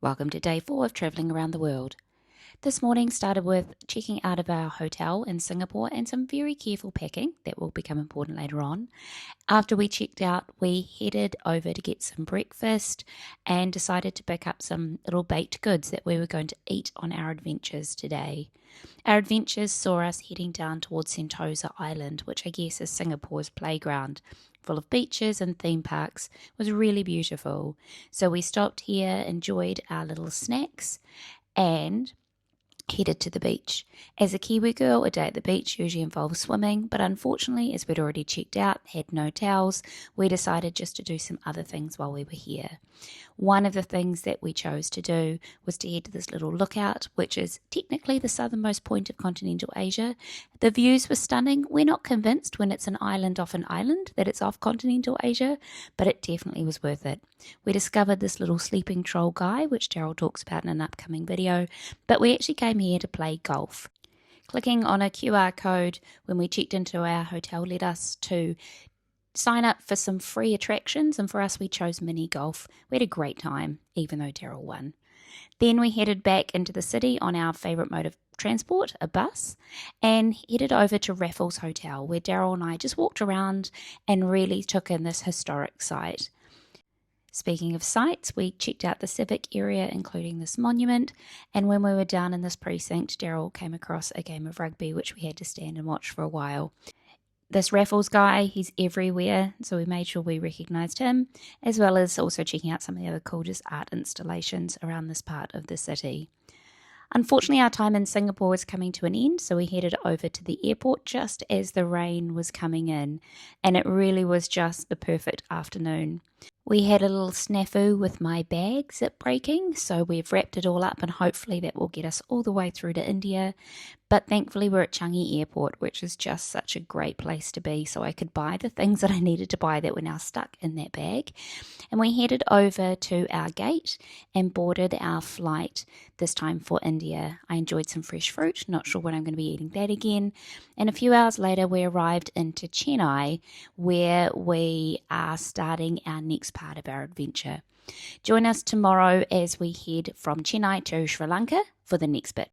Welcome to day 4 of travelling around the world. This morning started with checking out of our hotel in Singapore and some very careful packing that will become important later on. After we checked out, we headed over to get some breakfast and decided to pick up some little baked goods that we were going to eat on our adventures today. Our adventures saw us heading down towards Sentosa Island, which I guess is Singapore's playground, full of beaches and theme parks. It was really beautiful. So we stopped here, enjoyed our little snacks, and headed to the beach. As a Kiwi girl, a day at the beach usually involves swimming, but unfortunately, as we'd already checked out, had no towels, we decided just to do some other things while we were here. One of the things that we chose to do was to head to this little lookout, which is technically the southernmost point of continental Asia. The views were stunning. We're not convinced when it's an island off an island that it's off continental Asia, but it definitely was worth it. We discovered this little sleeping troll guy, which Daryl talks about in an upcoming video, but we actually came here to play golf. Clicking on a QR code when we checked into our hotel led us to sign up for some free attractions, and for us we chose mini golf. We had a great time, even though Daryl won. Then we headed back into the city on our favourite mode of transport, a bus, and headed over to Raffles Hotel, where Daryl and I just walked around and really took in this historic site. Speaking of sites, we checked out the civic area, including this monument, and when we were down in this precinct, Daryl came across a game of rugby, which we had to stand and watch for a while. This Raffles guy, he's everywhere, so we made sure we recognised him, as well as also checking out some of the other cool just art installations around this part of the city. Unfortunately, our time in Singapore was coming to an end, so we headed over to the airport just as the rain was coming in, and it really was just the perfect afternoon. We had a little snafu with my bag zip breaking, so we've wrapped it all up and hopefully that will get us all the way through to India. But thankfully we're at Changi Airport, which is just such a great place to be, so I could buy the things that I needed to buy that were now stuck in that bag. And we headed over to our gate and boarded our flight, this time for India. I enjoyed some fresh fruit, not sure when I'm going to be eating that again. And a few hours later we arrived into Chennai, where we are starting our next part of our adventure. Join us tomorrow as we head from Chennai to Sri Lanka for the next bit.